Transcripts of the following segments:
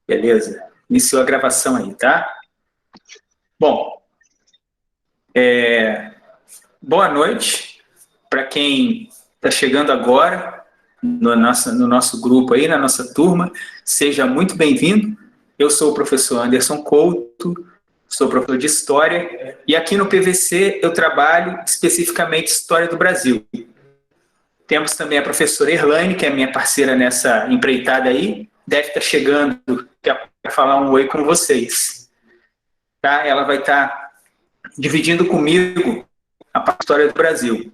Beleza. Iniciou a gravação aí, tá? Bom, boa noite para quem está chegando agora no nosso grupo aí, na nossa turma. Seja muito bem-vindo. Eu sou o professor Anderson Couto, sou professor de História e aqui no PVC eu trabalho especificamente História do Brasil. Temos também a professora Erlane, que é minha parceira nessa empreitada aí, deve estar chegando para falar um oi com vocês. Tá? Ela vai estar dividindo comigo a história do Brasil.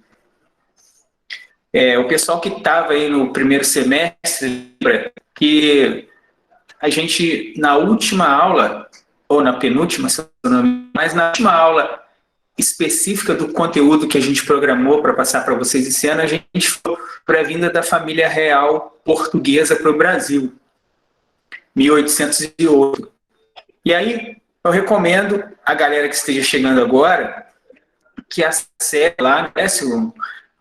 O pessoal que estava aí no primeiro semestre, lembra que a gente, na última aula, ou na penúltima, mas na última aula específica do conteúdo que a gente programou para passar para vocês esse ano, a gente falou para a vinda da família real portuguesa para o Brasil, 1808. E aí, eu recomendo a galera que esteja chegando agora que acesse lá no Classroom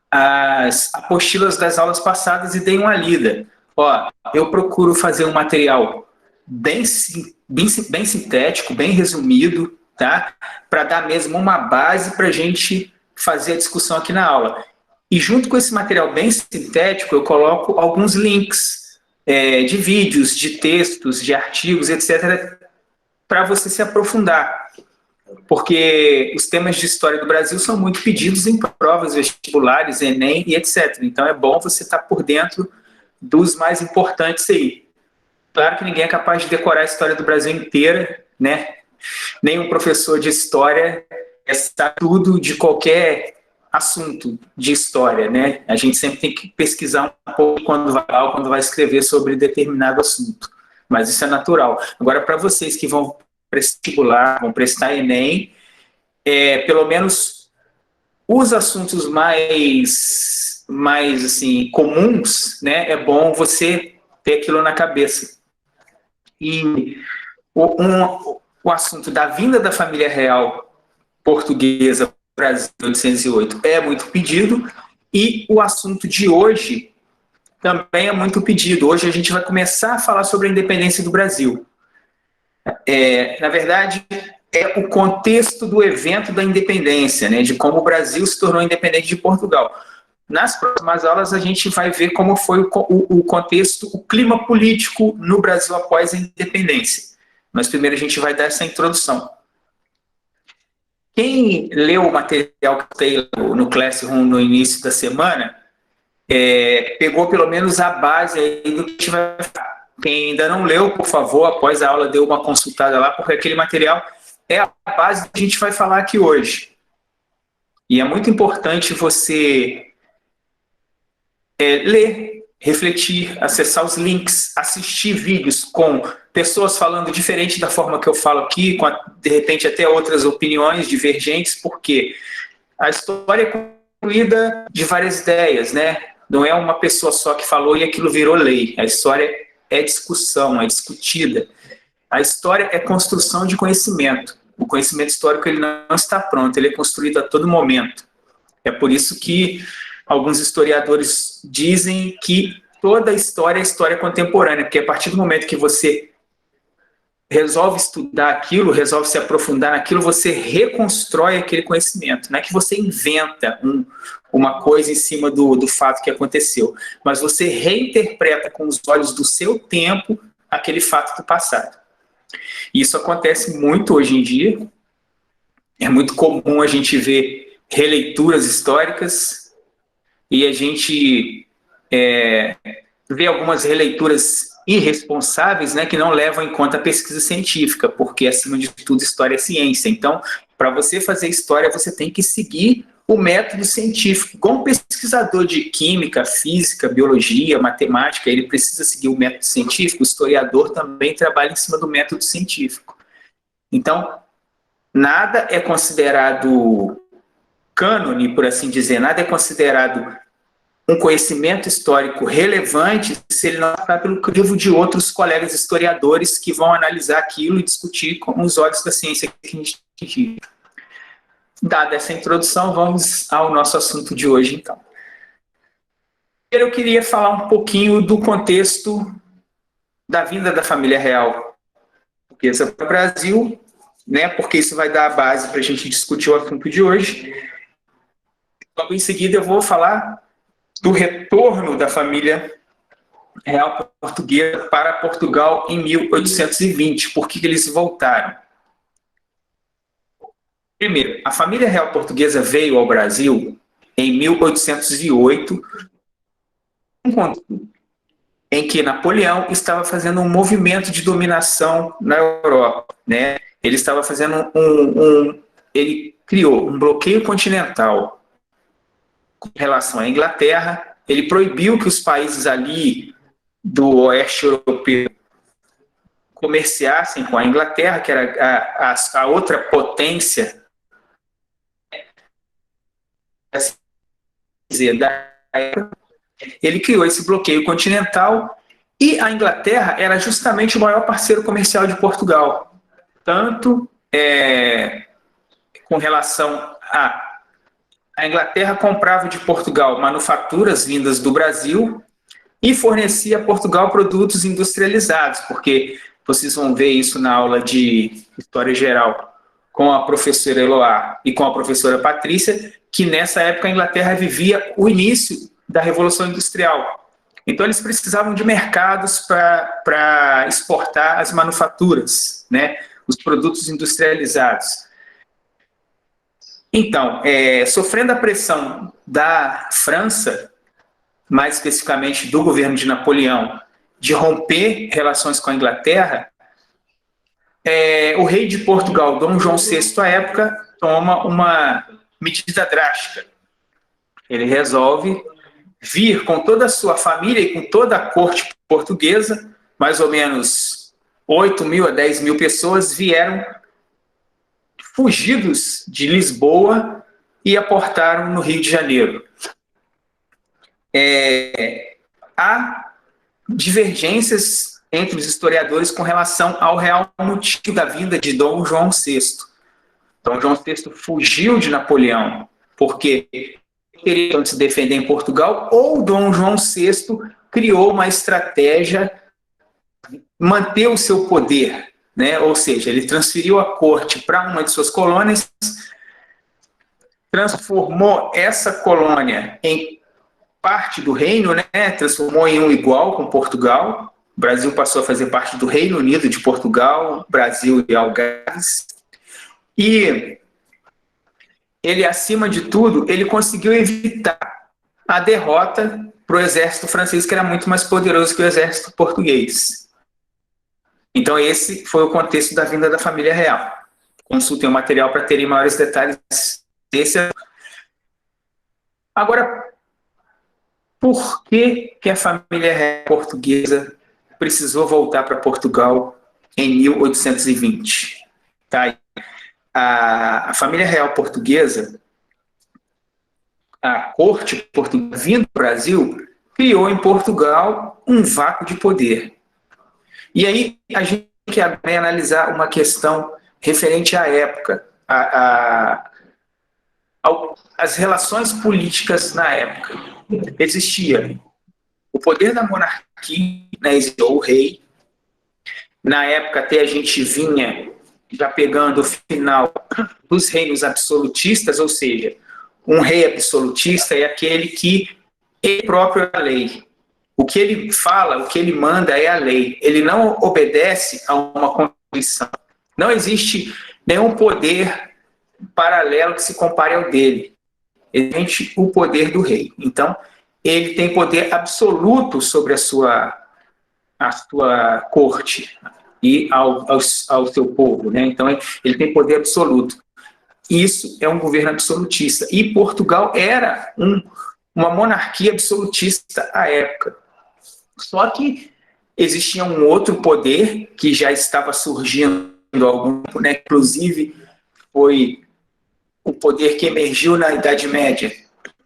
as apostilas das aulas passadas e deem uma lida. Ó, eu procuro fazer um material bem sintético, bem resumido, tá? Para dar mesmo uma base para a gente fazer a discussão aqui na aula. E junto com esse material bem sintético, eu coloco alguns links de vídeos, de textos, de artigos, etc., para você se aprofundar. Porque os temas de história do Brasil são muito pedidos em provas vestibulares, Enem e etc. Então é bom você estar por dentro dos mais importantes aí. Claro que ninguém é capaz de decorar a história do Brasil inteira, né? Nenhum professor de história sabe tudo de qualquer assunto de história, né? A gente sempre tem que pesquisar um pouco quando vai escrever sobre determinado assunto. Mas isso é natural. Agora, para vocês que vão vestibular, vão prestar Enem, pelo menos os assuntos mais assim, comuns, né, é bom você ter aquilo na cabeça. E o assunto da vinda da família real portuguesa para o Brasil em 1808 é muito pedido, e o assunto de hoje também é muito pedido. Hoje a gente vai começar a falar sobre a independência do Brasil. Na verdade, é o contexto do evento da independência, né, de como o Brasil se tornou independente de Portugal. Nas próximas aulas, a gente vai ver como foi o contexto, o clima político no Brasil após a independência. Mas primeiro a gente vai dar essa introdução. Quem leu o material que tem no Classroom no início da semana, pegou pelo menos a base aí do que a gente vai falar. Quem ainda não leu, por favor, após a aula, dê uma consultada lá, porque aquele material é a base que a gente vai falar aqui hoje. E é muito importante você ler, refletir, acessar os links, assistir vídeos com pessoas falando diferente da forma que eu falo aqui, com de repente até outras opiniões divergentes, porque a história é construída de várias ideias, né? Não é uma pessoa só que falou e aquilo virou lei. A história é discussão, é discutida. A história é construção de conhecimento. O conhecimento histórico ele não está pronto, ele é construído a todo momento. É por isso que alguns historiadores dizem que toda a história é história contemporânea, porque a partir do momento que você resolve estudar aquilo, resolve se aprofundar naquilo, você reconstrói aquele conhecimento. Não é que você inventa uma coisa em cima do fato que aconteceu, mas você reinterpreta com os olhos do seu tempo aquele fato do passado. Isso acontece muito hoje em dia. É muito comum a gente ver releituras históricas e a gente vê algumas releituras irresponsáveis, né, que não levam em conta a pesquisa científica, porque, acima de tudo, história é ciência. Então, para você fazer história, você tem que seguir o método científico. Como um pesquisador de química, física, biologia, matemática, ele precisa seguir o método científico, o historiador também trabalha em cima do método científico. Então, nada é considerado cânone, por assim dizer, nada é considerado um conhecimento histórico relevante se ele não está pelo crivo de outros colegas historiadores que vão analisar aquilo e discutir com os olhos da ciência que a gente vive. Dada essa introdução, vamos ao nosso assunto de hoje, então. Eu queria falar um pouquinho do contexto da vinda da família real portuguesa para o Brasil, né, porque isso vai dar a base para a gente discutir o assunto de hoje. Logo em seguida eu vou falar do retorno da família real portuguesa para Portugal em 1820. Por que eles voltaram? Primeiro, a família real portuguesa veio ao Brasil em 1808, em que Napoleão estava fazendo um movimento de dominação na Europa, né? Ele estava fazendo ele criou um bloqueio continental com relação à Inglaterra. Ele proibiu que os países ali do oeste europeu comerciassem com a Inglaterra, que era a outra potência da época. Ele criou esse bloqueio continental e a Inglaterra era justamente o maior parceiro comercial de Portugal, tanto com relação a Inglaterra comprava de Portugal manufaturas vindas do Brasil e fornecia a Portugal produtos industrializados, porque vocês vão ver isso na aula de História Geral com a professora Eloá e com a professora Patrícia, que nessa época a Inglaterra vivia o início da Revolução Industrial. Então eles precisavam de mercados para exportar as manufaturas, né, os produtos industrializados. Então, sofrendo a pressão da França, mais especificamente do governo de Napoleão, de romper relações com a Inglaterra, o rei de Portugal, Dom João VI, à época, toma uma medida drástica. Ele resolve vir com toda a sua família e com toda a corte portuguesa, mais ou menos 8 mil a 10 mil pessoas vieram fugidos de Lisboa e aportaram no Rio de Janeiro. Há divergências entre os historiadores com relação ao real motivo da vinda de Dom João VI. Dom João VI fugiu de Napoleão porque queria se defender em Portugal, ou Dom João VI criou uma estratégia manter o seu poder, né? Ou seja, ele transferiu a corte para uma de suas colônias, transformou essa colônia em parte do reino, né? Transformou em um igual com Portugal. O Brasil passou a fazer parte do Reino Unido de Portugal, Brasil e Algarves. E ele, acima de tudo, ele conseguiu evitar a derrota para o exército francês, que era muito mais poderoso que o exército português. Então, esse foi o contexto da vinda da família real. Consultem o material para terem maiores detalhes desse. Agora, por que a família real portuguesa precisou voltar para Portugal em 1820? Tá? A família real portuguesa, a corte portuguesa vindo do Brasil, criou em Portugal um vácuo de poder. E aí a gente quer analisar uma questão referente à época, as relações políticas na época. Existia o poder da monarquia, né, existia o rei. Na época até a gente vinha já pegando o final dos reinos absolutistas, ou seja, um rei absolutista é aquele que ele próprio é a lei. O que ele fala, o que ele manda é a lei. Ele não obedece a uma constituição. Não existe nenhum poder paralelo que se compare ao dele. Existe o poder do rei. Então, ele tem poder absoluto sobre a sua corte e ao seu povo, né? Então, ele tem poder absoluto. Isso é um governo absolutista. E Portugal era uma monarquia absolutista à época. Só que existia um outro poder que já estava surgindo algum, né? Inclusive foi o poder que emergiu na Idade Média.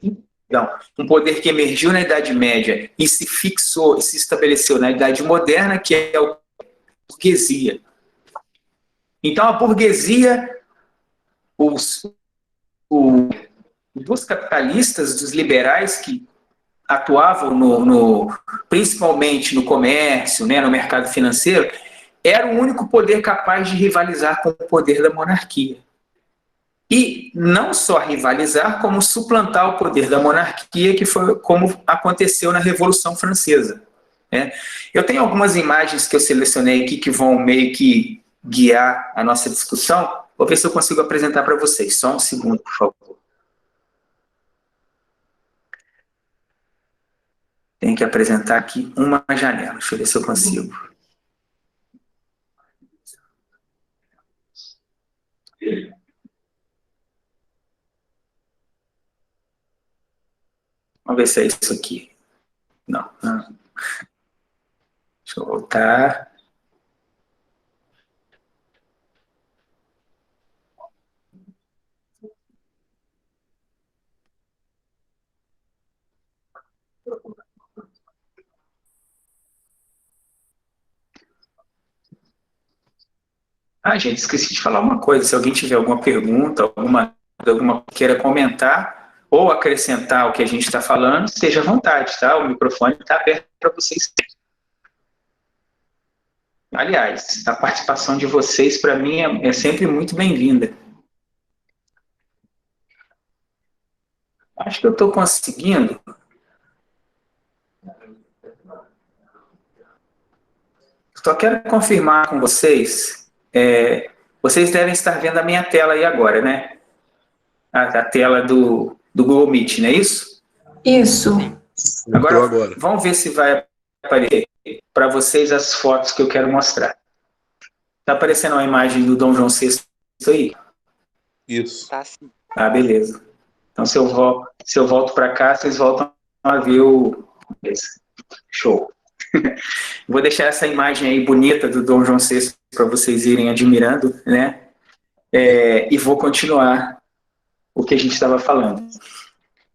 Então, um poder que emergiu na Idade Média e se fixou, se estabeleceu na Idade Moderna, que é a burguesia. Então, a burguesia, dos capitalistas, dos liberais que atuavam principalmente no comércio, né, no mercado financeiro, era o único poder capaz de rivalizar com o poder da monarquia. E não só rivalizar, como suplantar o poder da monarquia, que foi como aconteceu na Revolução Francesa. Né? Eu tenho algumas imagens que eu selecionei aqui que vão meio que guiar a nossa discussão. Vou ver se eu consigo apresentar para vocês. Só um segundo, por favor. Tenho que apresentar aqui uma janela. Deixa eu ver se eu consigo. Vamos ver se é isso aqui. Não, não. Deixa eu voltar. Ah, gente, esqueci de falar uma coisa. Se alguém tiver alguma pergunta, alguma queira comentar ou acrescentar o que a gente está falando, esteja à vontade, tá? O microfone está aberto para vocês. Aliás, a participação de vocês, para mim, é sempre muito bem-vinda. Acho que eu estou conseguindo. Só quero confirmar com vocês. Vocês devem estar vendo a minha tela aí agora, né? A tela do Google Meet, não é isso? Isso. Agora, vamos ver se vai aparecer para vocês as fotos que eu quero mostrar. Está aparecendo uma imagem do Dom João VI aí? Isso. Tá sim. Ah, beleza. Então, se eu volto para cá, vocês voltam a ver o... Show. Vou deixar essa imagem aí bonita do Dom João VI para vocês irem admirando, né? E vou continuar o que a gente estava falando.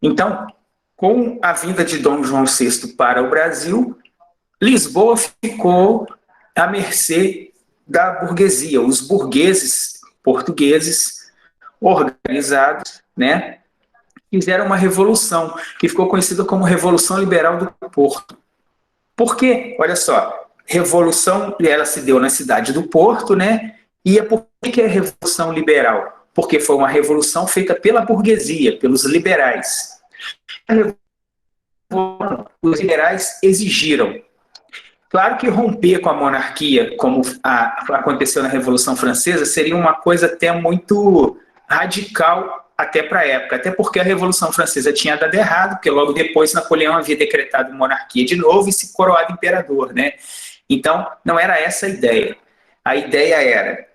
Então, com a vinda de Dom João VI para o Brasil, Lisboa ficou à mercê da burguesia. Os burgueses portugueses organizados, né, fizeram uma revolução que ficou conhecida como Revolução Liberal do Porto. Por quê? Olha só, revolução, ela se deu na cidade do Porto, né? E por que é Revolução Liberal? Porque foi uma revolução feita pela burguesia, pelos liberais. Os liberais exigiram. Claro que romper com a monarquia, como aconteceu na Revolução Francesa, seria uma coisa até muito radical até para a época, até porque a Revolução Francesa tinha dado errado, porque logo depois Napoleão havia decretado monarquia de novo e se coroado imperador, né? Então, não era essa a ideia. A ideia era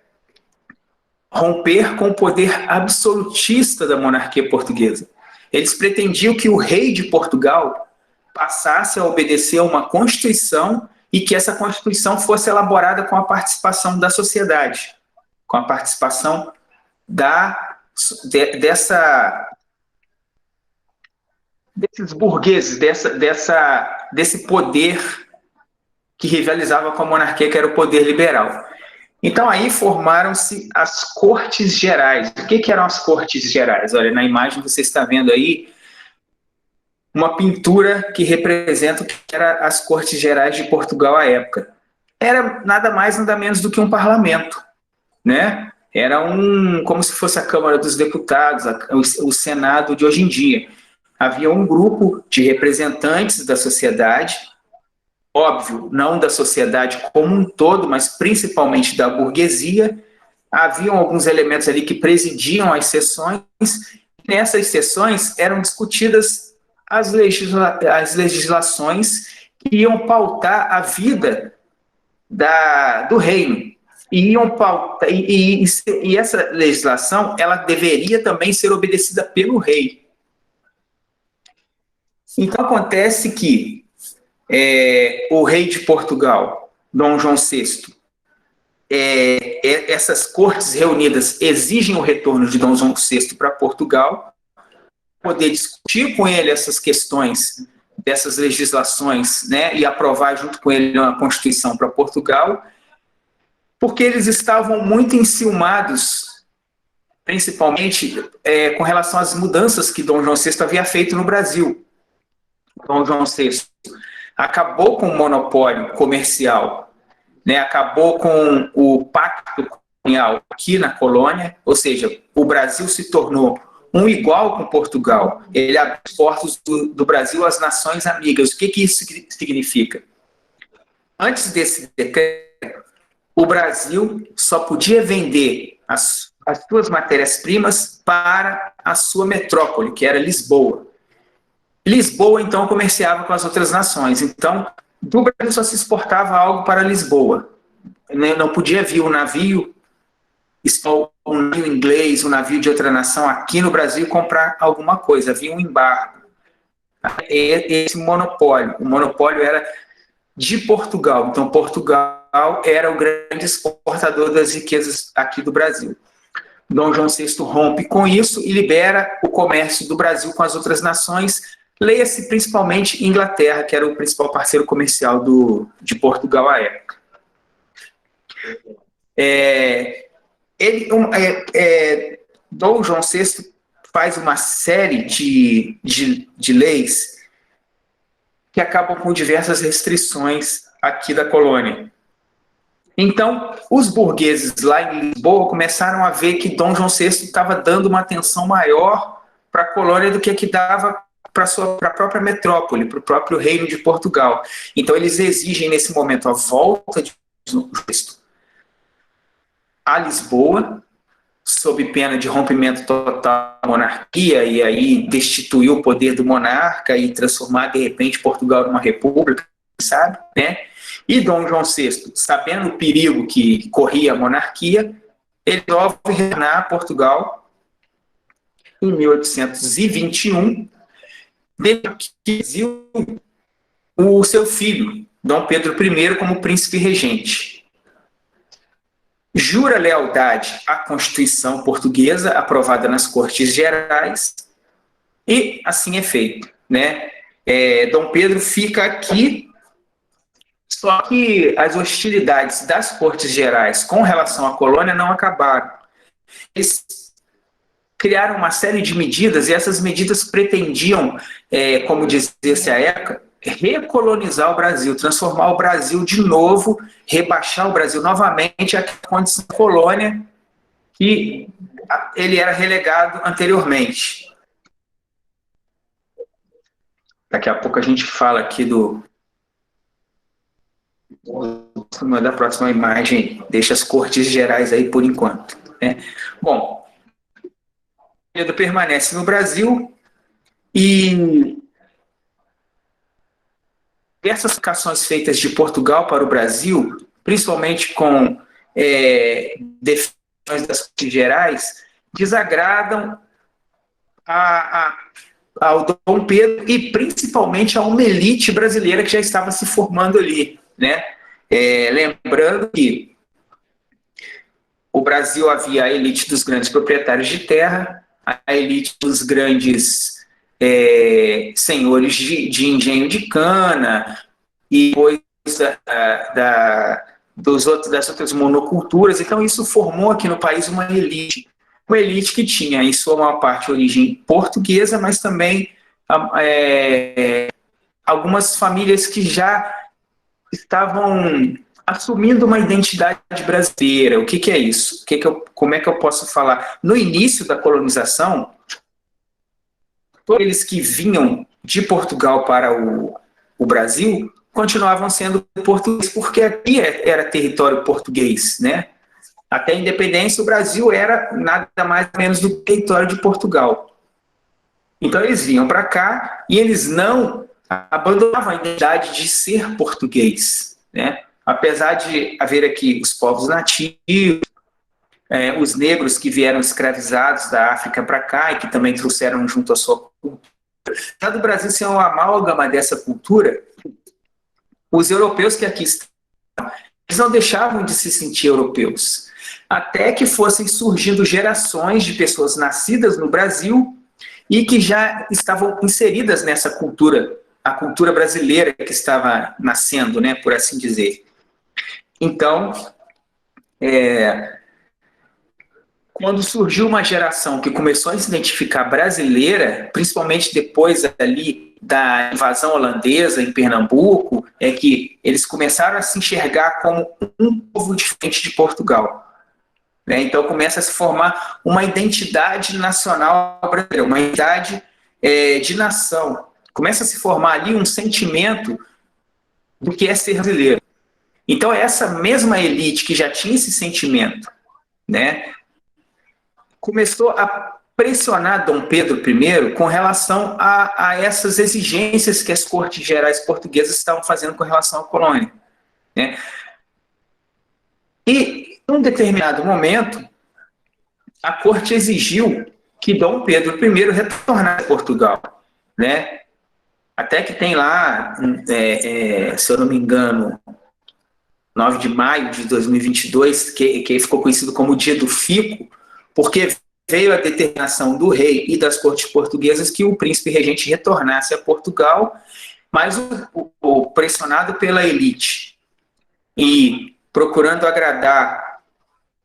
romper com o poder absolutista da monarquia portuguesa. Eles pretendiam que o rei de Portugal passasse a obedecer a uma Constituição e que essa Constituição fosse elaborada com a participação da sociedade, com a participação desses burgueses, desse poder que rivalizava com a monarquia, que era o poder liberal. Então, aí formaram-se as Cortes Gerais. O que eram as Cortes Gerais? Olha, na imagem você está vendo aí uma pintura que representa o que eram as Cortes Gerais de Portugal à época. Era nada mais, nada menos do que um parlamento, né? Era como se fosse a Câmara dos Deputados, o Senado de hoje em dia. Havia um grupo de representantes da sociedade, óbvio, não da sociedade como um todo, mas principalmente da burguesia. Haviam alguns elementos ali que presidiam as sessões. Nessas sessões eram discutidas as legislações que iam pautar a vida do reino. E essa legislação ela deveria também ser obedecida pelo rei. Então acontece que o rei de Portugal, Dom João VI, essas cortes reunidas exigem o retorno de Dom João VI para Portugal, poder discutir com ele essas questões dessas legislações, né, e aprovar junto com ele uma Constituição para Portugal, porque eles estavam muito enciumados, principalmente com relação às mudanças que Dom João VI havia feito no Brasil. Dom João VI acabou com o monopólio comercial, né, acabou com o pacto colonial aqui na colônia, ou seja, o Brasil se tornou um igual com Portugal. Ele abriu os portos do Brasil às nações amigas. O que isso significa? Antes desse decreto, o Brasil só podia vender as suas matérias-primas para a sua metrópole, que era Lisboa. Lisboa, então, comerciava com as outras nações. Então, do Brasil só se exportava algo para Lisboa. Não podia vir um navio inglês, um navio de outra nação aqui no Brasil comprar alguma coisa. Havia um embargo. Esse monopólio. O monopólio era de Portugal. Então, Portugal era o grande exportador das riquezas aqui do Brasil. Dom João VI rompe com isso e libera o comércio do Brasil com as outras nações. Leia-se principalmente Inglaterra, que era o principal parceiro comercial de Portugal à época. Dom João VI faz uma série de leis que acabam com diversas restrições aqui da colônia. Então, os burgueses lá em Lisboa começaram a ver que Dom João VI estava dando uma atenção maior para a colônia do que dava para a própria metrópole, para o próprio reino de Portugal. Então, eles exigem, nesse momento, a volta de Dom João VI a Lisboa, sob pena de rompimento total da monarquia, e aí destituir o poder do monarca e transformar, de repente, Portugal numa república, sabe, né? E Dom João VI, sabendo o perigo que corria a monarquia, ele resolve retornar a Portugal em 1821, depois que exigiu o seu filho, Dom Pedro I, como príncipe regente. Jura lealdade à Constituição portuguesa, aprovada nas Cortes Gerais, e assim é feito, né? Dom Pedro fica aqui. Só que as hostilidades das Cortes Gerais com relação à colônia não acabaram. Eles criaram uma série de medidas, e essas medidas pretendiam, como dizia-se à época, recolonizar o Brasil, transformar o Brasil de novo, rebaixar o Brasil novamente à condição de colônia que ele era relegado anteriormente. Daqui a pouco a gente fala aqui da próxima imagem, deixa as Cortes Gerais aí por enquanto, né? Bom, Pedro permanece no Brasil e diversas aplicações feitas de Portugal para o Brasil, principalmente com definições das Cortes Gerais, desagradam ao Dom Pedro e principalmente a uma elite brasileira que já estava se formando ali, né? Lembrando que o Brasil havia a elite dos grandes proprietários de terra, a elite dos grandes senhores de engenho de cana, e depois das outras monoculturas. Então, isso formou aqui no país uma elite que tinha, em sua maior parte, origem portuguesa, mas também algumas famílias que já estavam assumindo uma identidade brasileira. O que é isso? Como é que eu posso falar? No início da colonização, todos eles que vinham de Portugal para o Brasil continuavam sendo portugueses, porque aqui era território português, né? Até a independência, o Brasil era nada mais ou menos do que território de Portugal. Então, eles vinham para cá e eles não abandonavam a identidade de ser português, né? Apesar de haver aqui os povos nativos, os negros que vieram escravizados da África para cá e que também trouxeram junto a sua cultura. Apesar do Brasil ser uma amálgama dessa cultura, os europeus que aqui estão, eles não deixavam de se sentir europeus, até que fossem surgindo gerações de pessoas nascidas no Brasil e que já estavam inseridas nessa cultura, a cultura brasileira que estava nascendo, né, por assim dizer. Então, quando surgiu uma geração que começou a se identificar brasileira, principalmente depois ali da invasão holandesa em Pernambuco é que eles começaram a se enxergar como um povo diferente de Portugal. Né? Então começa a se formar uma identidade nacional brasileira, uma identidade de nação. Começa a se formar ali um sentimento do que é ser brasileiro. Então essa mesma elite que já tinha esse sentimento, né, começou a pressionar Dom Pedro I com relação a essas exigências que as cortes gerais portuguesas estavam fazendo com relação à colônia. Né? E, em um determinado momento, a corte exigiu que Dom Pedro I retornasse a Portugal. Né? Até que tem lá, se eu não me engano, 9 de maio de 2022, que ficou conhecido como o Dia do Fico, porque veio a determinação do rei e das cortes portuguesas que o príncipe regente retornasse a Portugal, mas pressionado pela elite e procurando agradar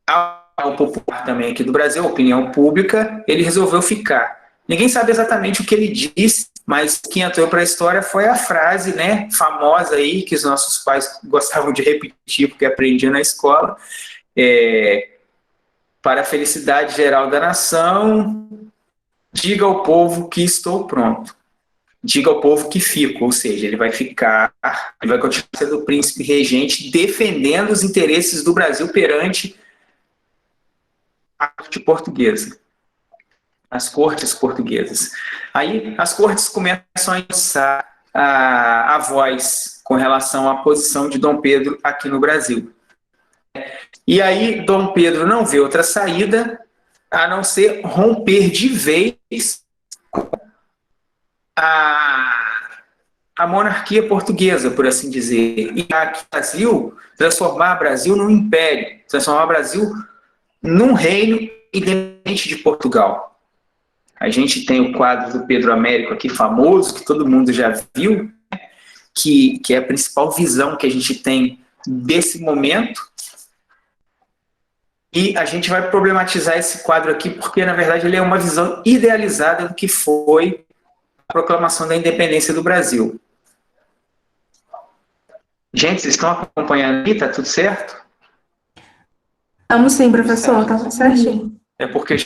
ao popular também aqui do Brasil, a opinião pública, ele resolveu ficar. Ninguém sabe exatamente o que ele disse, mas o que entrou para a história foi a frase, né, famosa aí, que os nossos pais gostavam de repetir, porque aprendiam na escola, para a felicidade geral da nação, diga ao povo que estou pronto. Diga ao povo que fico, ou seja, ele vai ficar, ele vai continuar sendo o príncipe regente, defendendo os interesses do Brasil perante a corte portuguesa. As cortes portuguesas. Aí as cortes começam a alçar a voz com relação à posição de Dom Pedro aqui no Brasil. E aí Dom Pedro não vê outra saída a não ser romper de vez com a monarquia portuguesa, por assim dizer. E aqui no Brasil, transformar o Brasil num império, transformar o Brasil num reino independente de Portugal. A gente tem o quadro do Pedro Américo aqui, famoso, que todo mundo já viu, que é a principal visão que a gente tem desse momento. E a gente vai problematizar esse quadro aqui, porque, na verdade, ele é uma visão idealizada do que foi a proclamação da independência do Brasil. Gente, vocês estão acompanhando aí? Está tudo certo? Estamos sim, professor, está tudo certinho. É porque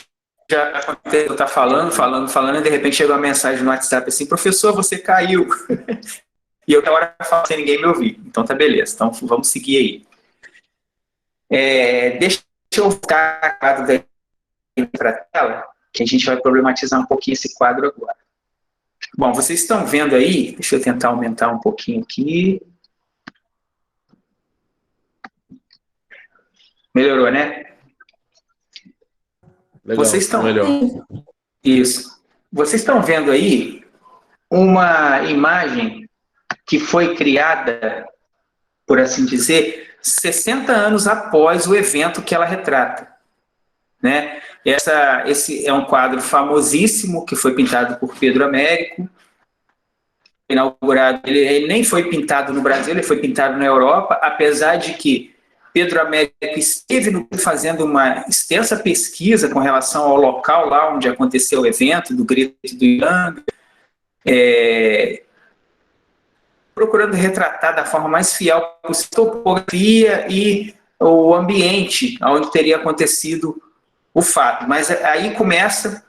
já aconteceu, eu estar falando, e de repente chegou uma mensagem no WhatsApp assim, professor, você caiu. E eu, na hora, falo sem ninguém me ouvir. Então, tá beleza. Então, vamos seguir aí. Deixa eu voltar o quadro daí para a tela, que a gente vai problematizar um pouquinho esse quadro agora. Bom, vocês estão vendo aí, deixa eu tentar aumentar um pouquinho aqui. Melhorou, né? Legal, vocês estão melhor. Isso. Vocês estão vendo aí uma imagem que foi criada, por assim dizer, 60 anos após o evento que ela retrata. Né? Esse é um quadro famosíssimo que foi pintado por Pedro Américo, inaugurado. Ele nem foi pintado no Brasil, ele foi pintado na Europa, apesar de que Pedro Américo esteve fazendo uma extensa pesquisa com relação ao local lá onde aconteceu o evento, do Grito do Ipiranga, procurando retratar da forma mais fiel possível a topografia e o ambiente onde teria acontecido o fato. Mas aí começa,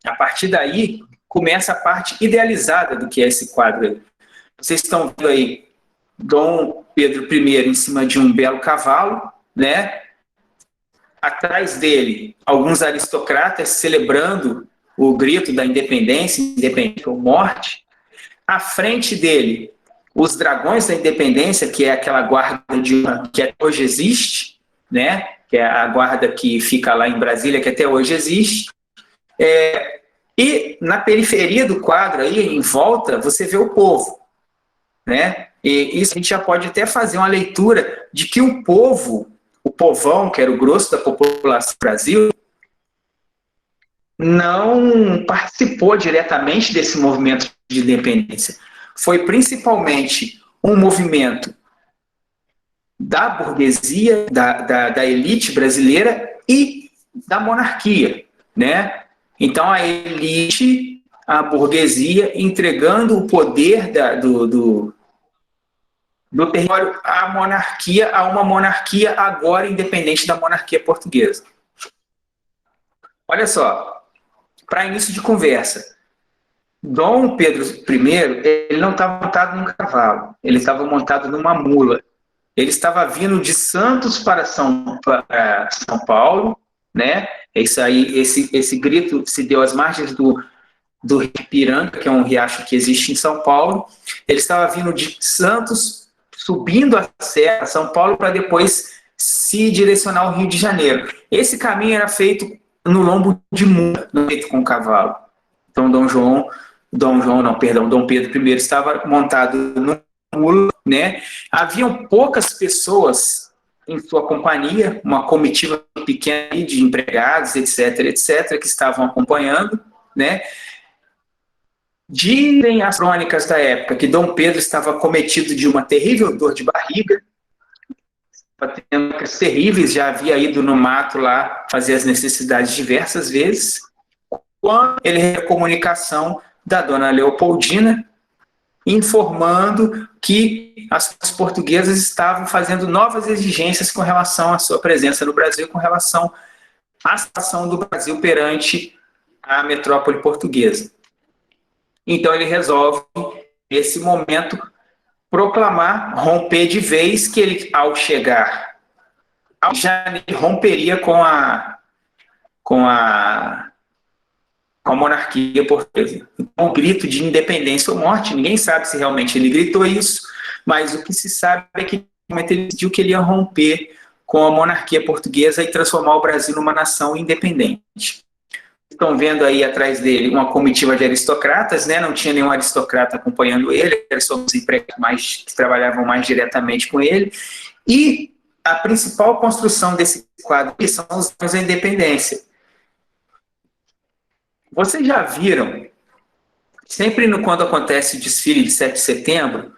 a partir daí, começa a parte idealizada do que é esse quadro aí. Vocês estão vendo aí Dom Pedro I em cima de um belo cavalo, né? Atrás dele, alguns aristocratas celebrando o grito da independência, independência ou morte. À frente dele, os dragões da independência, que é aquela guarda que até hoje existe, né? Que é a guarda que fica lá em Brasília, que até hoje existe. E na periferia do quadro, aí, em volta, você vê o povo, né? E isso a gente já pode até fazer uma leitura de que o povo, o povão, que era o grosso da população do Brasil, não participou diretamente desse movimento de independência. Foi principalmente um movimento da burguesia, da elite brasileira e da monarquia, né? Então a elite à burguesia, entregando o poder do território à monarquia, a uma monarquia agora independente da monarquia portuguesa. Olha só, para início de conversa, Dom Pedro I, ele não estava montado num cavalo, ele estava montado numa mula. Ele estava vindo de Santos para São Paulo, né? Isso aí, esse grito se deu às margens do Rio Ipiranga, que é um riacho que existe em São Paulo. Ele estava vindo de Santos, subindo a Serra, São Paulo, para depois se direcionar ao Rio de Janeiro. Esse caminho era feito no lombo de mula, não feito com cavalo. Então, Dom Pedro I estava montado no mula, né? Haviam poucas pessoas em sua companhia, uma comitiva pequena de empregados, etc., que estavam acompanhando, né? Dizem as crônicas da época que Dom Pedro estava cometido de uma terrível dor de barriga, tendo terríveis, já havia ido no mato lá fazer as necessidades diversas vezes, quando ele recebeu a comunicação da dona Leopoldina, informando que as portuguesas estavam fazendo novas exigências com relação à sua presença no Brasil, com relação à situação do Brasil perante a metrópole portuguesa. Então ele resolve, nesse momento, proclamar, romper de vez, que ele, ao chegar ao Janeiro, romperia com a monarquia portuguesa. Então, o grito de independência ou morte, ninguém sabe se realmente ele gritou isso, mas o que se sabe é que ele decidiu que ele ia romper com a monarquia portuguesa e transformar o Brasil numa nação independente. Estão vendo aí atrás dele uma comitiva de aristocratas, né? Não tinha nenhum aristocrata acompanhando ele, eram só os empregados que trabalhavam mais diretamente com ele. E a principal construção desse quadro são os anos da independência. Vocês já viram, sempre quando acontece o desfile de 7 de setembro,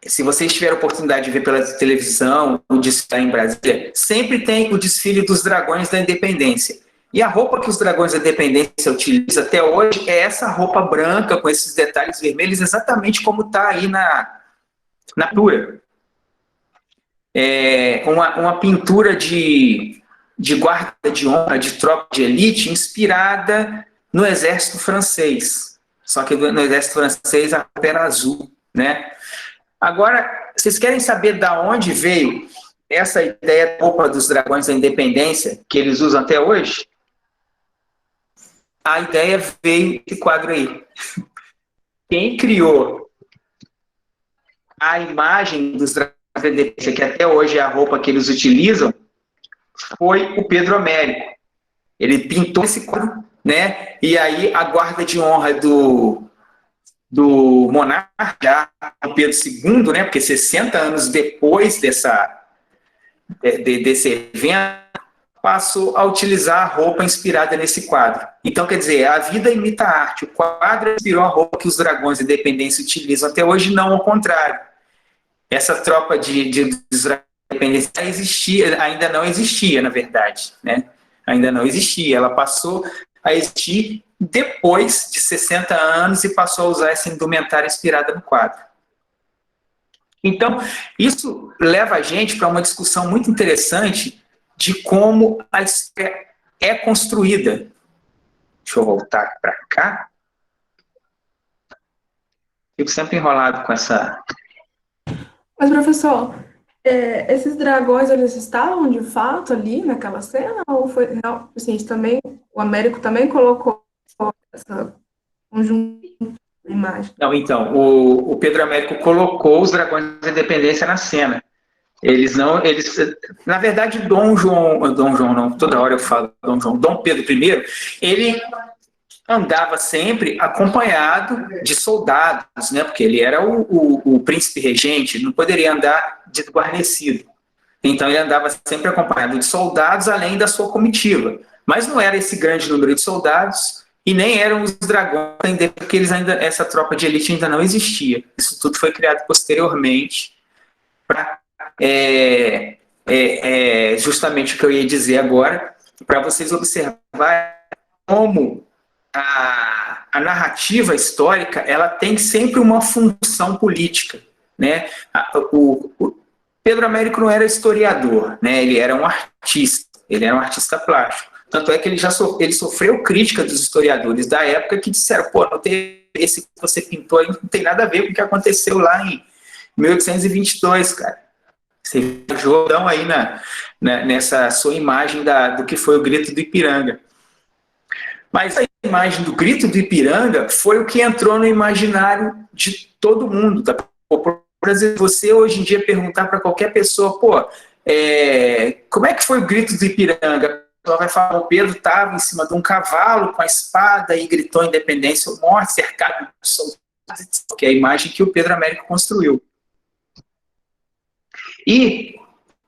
se vocês tiverem a oportunidade de ver pela televisão, o desfile em Brasília, sempre tem o desfile dos Dragões da Independência. E a roupa que os Dragões da Independência utilizam até hoje é essa roupa branca com esses detalhes vermelhos, exatamente como está aí na pintura. É uma pintura de guarda de honra, de tropa de elite, inspirada no exército francês. Só que no exército francês a roupa era azul, né? Agora, vocês querem saber de onde veio essa ideia da roupa dos Dragões da Independência, que eles usam até hoje? A ideia veio desse quadro aí. Quem criou a imagem dos Dragões da Independência, que até hoje é a roupa que eles utilizam, foi o Pedro Américo. Ele pintou esse quadro, né? E aí a guarda de honra do monarca, Pedro II, né? Porque 60 anos depois desse evento, passou a utilizar a roupa inspirada nesse quadro. Então, quer dizer, a vida imita a arte. O quadro inspirou a roupa que os Dragões da Independência utilizam até hoje, não ao contrário. Essa tropa de independência ainda não existia, na verdade, né? Ainda não existia. Ela passou a existir depois de 60 anos e passou a usar essa indumentária inspirada no quadro. Então, isso leva a gente para uma discussão muito interessante de como a história é construída. Deixa eu voltar para cá. Fico sempre enrolado com essa... Mas, professor, esses dragões, eles estavam de fato ali naquela cena? Ou foi real? Assim, também, o Américo também colocou essa conjunto de imagem? Não, então, o Pedro Américo colocou os Dragões da Independência na cena. Na verdade, Dom Pedro I, ele andava sempre acompanhado de soldados, né? Porque ele era o príncipe regente, não poderia andar desguarnecido. Então ele andava sempre acompanhado de soldados, além da sua comitiva. Mas não era esse grande número de soldados e nem eram os dragões, porque essa tropa de elite ainda não existia. Isso tudo foi criado posteriormente para justamente o que eu ia dizer agora, para vocês observarem como a a narrativa histórica, ela tem sempre uma função política, né? O Pedro Américo não era historiador, né? Ele era um artista plástico. Tanto é que ele sofreu crítica dos historiadores da época que disseram, pô, não tem, esse que você pintou aí não tem nada a ver com o que aconteceu lá em 1822, cara. Você viajou então aí nessa sua imagem do que foi o Grito do Ipiranga. Mas a imagem do Grito do Ipiranga foi o que entrou no imaginário de todo mundo. Por exemplo, você hoje em dia perguntar para qualquer pessoa, pô, como é que foi o Grito do Ipiranga? Ela vai falar, o Pedro estava em cima de um cavalo com a espada e gritou independência ou morte, cercado de soldados, que é a imagem que o Pedro Américo construiu. E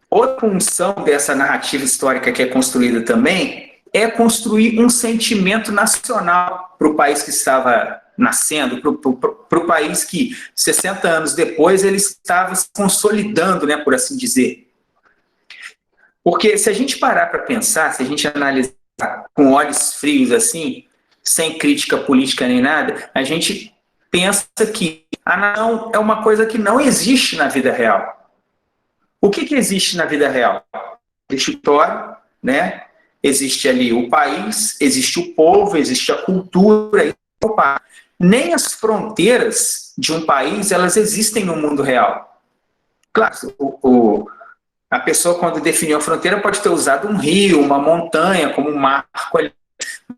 outra função dessa narrativa histórica que é construída também é construir um sentimento nacional para o país que estava nascendo, para o país que 60 anos depois ele estava se consolidando, né, por assim dizer. Porque se a gente parar para pensar, se a gente analisar com olhos frios assim, sem crítica política nem nada, a gente pensa que a nação é uma coisa que não existe na vida real. O que existe na vida real? Existe o território, né? Existe ali o país, existe o povo, existe a cultura. Nem as fronteiras de um país, elas existem no mundo real. Claro, a pessoa, quando definiu a fronteira, pode ter usado um rio, uma montanha como um marco ali.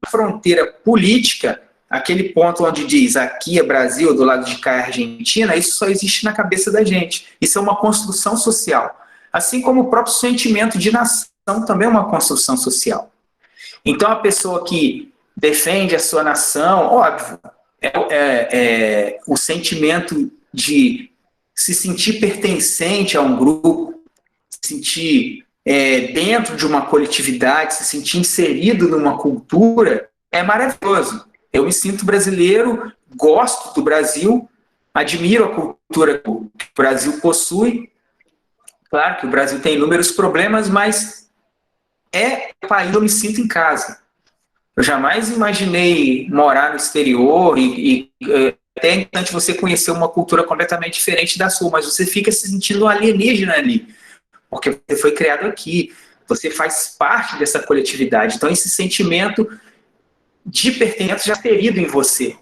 A fronteira política, aquele ponto onde diz aqui é Brasil, do lado de cá é Argentina, isso só existe na cabeça da gente. Isso é uma construção social. Assim como o próprio sentimento de nação também é uma construção social. Então, a pessoa que defende a sua nação, óbvio, o sentimento de se sentir pertencente a um grupo, se sentir dentro de uma coletividade, se sentir inserido numa cultura, é maravilhoso. Eu me sinto brasileiro, gosto do Brasil, admiro a cultura que o Brasil possui. Claro que o Brasil tem inúmeros problemas, mas é o país que eu me sinto em casa. Eu jamais imaginei morar no exterior e até é importante você conhecer uma cultura completamente diferente da sua, mas você fica se sentindo um alienígena ali, porque você foi criado aqui, você faz parte dessa coletividade. Então, esse sentimento de pertencimento já é ferido em você.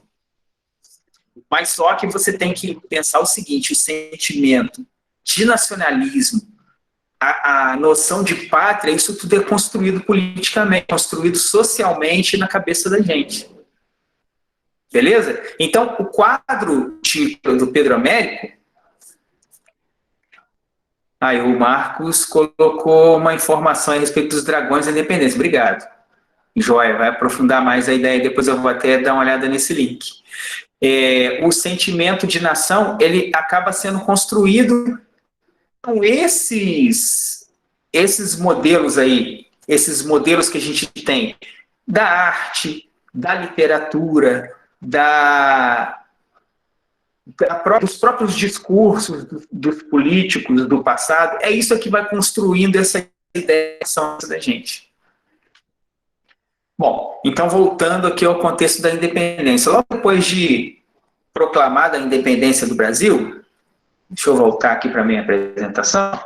Mas só que você tem que pensar o seguinte, o sentimento de nacionalismo, a noção de pátria, isso tudo é construído politicamente, construído socialmente na cabeça da gente. Beleza? Então, o quadro do Pedro Américo, aí o Marcos colocou uma informação a respeito dos dragões da independência. Obrigado. Joia, vai aprofundar mais a ideia, depois eu vou até dar uma olhada nesse link. O sentimento de nação, ele acaba sendo construído com esses modelos aí, esses modelos que a gente tem da arte, da literatura, dos próprios discursos dos políticos do passado, é isso que vai construindo essa ideia da gente. Bom, então voltando aqui ao contexto da independência, logo depois de proclamada a independência do Brasil, deixa eu voltar aqui para a minha apresentação,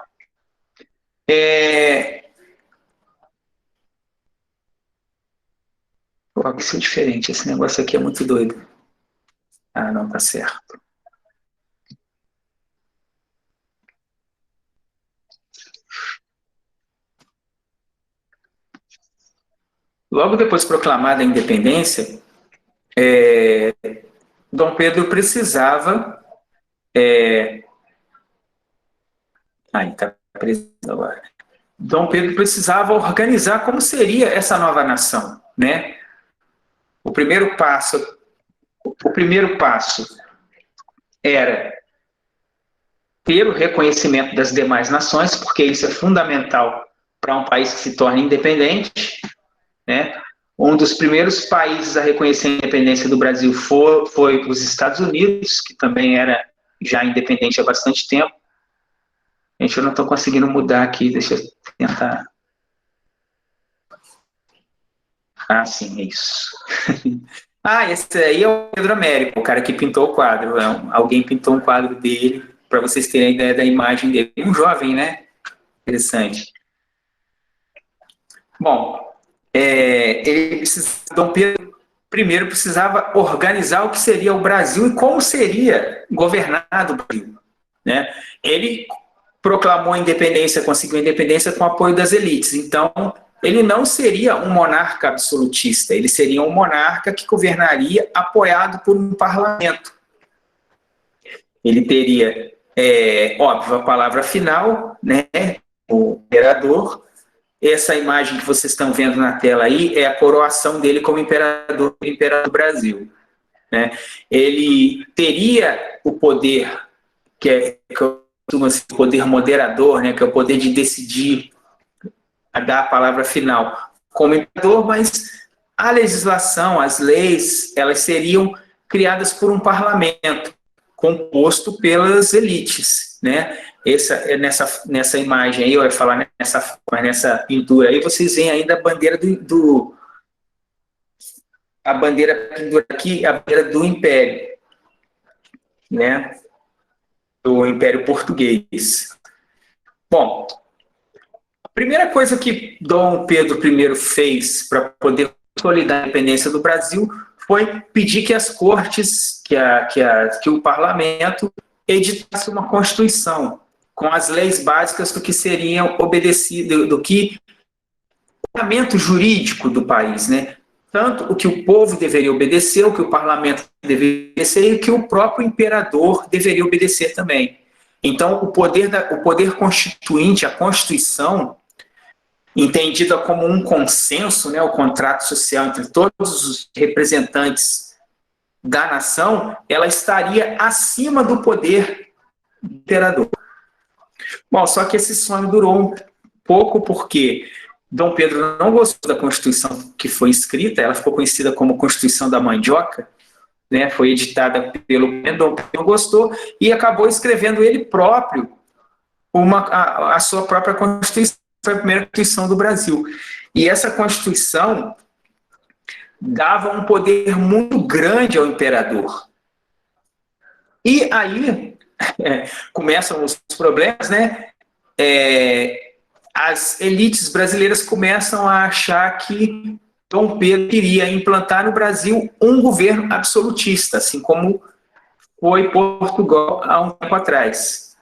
Pô, isso é diferente, esse negócio aqui é muito doido. Ah, não, tá certo. Logo depois de proclamada a independência, Dom Pedro precisava... está preso agora. Dom Pedro precisava organizar como seria essa nova nação, né? O primeiro passo era ter o reconhecimento das demais nações, porque isso é fundamental para um país que se torne independente, né? Um dos primeiros países a reconhecer a independência do Brasil foi os Estados Unidos, que também era já independente há bastante tempo. Gente, eu não estou conseguindo mudar aqui, deixa eu tentar. Ah, sim, é isso. Ah, esse aí é o Pedro Américo, o cara que pintou o quadro. Alguém pintou um quadro dele, para vocês terem a ideia da imagem dele. Um jovem, né? Interessante. Bom, Dom Pedro I precisava organizar o que seria o Brasil e como seria governado o Brasil, né? Ele proclamou a independência, conseguiu a independência com o apoio das elites. Então, ele não seria um monarca absolutista, ele seria um monarca que governaria apoiado por um parlamento. Ele teria, óbvio, a palavra final, né? O imperador. Essa imagem que vocês estão vendo na tela aí é a coroação dele como imperador do Brasil, né? Ele teria o poder, que é o poder moderador, né? Que é o poder de decidir, a dar a palavra final como imperador, mas a legislação, as leis, elas seriam criadas por um parlamento composto pelas elites, né? Nessa imagem aí, eu ia falar nessa pintura aí, vocês veem ainda a bandeira a bandeira pendura aqui, a bandeira do Império, né? Do Império Português. Bom, a primeira coisa que Dom Pedro I fez para poder consolidar a independência do Brasil foi pedir que as cortes, que o parlamento editasse uma constituição com as leis básicas do que seriam obedecido, do que o ordenamento jurídico do país, né? Tanto o que o povo deveria obedecer, o que o parlamento deveria obedecer e o que o próprio imperador deveria obedecer também. Então, o poder constituinte, a Constituição, entendida como um consenso, né, o contrato social entre todos os representantes da nação, ela estaria acima do poder do imperador. Bom, só que esse sonho durou um pouco porque Dom Pedro não gostou da Constituição que foi escrita, ela ficou conhecida como Constituição da Mandioca, né, foi editada pelo Dom Pedro, não gostou e acabou escrevendo ele próprio a sua própria Constituição, foi a primeira Constituição do Brasil. E essa Constituição dava um poder muito grande ao imperador. E aí começam os problemas, né? As elites brasileiras começam a achar que Dom Pedro queria implantar no Brasil um governo absolutista, assim como foi Portugal há um tempo atrás.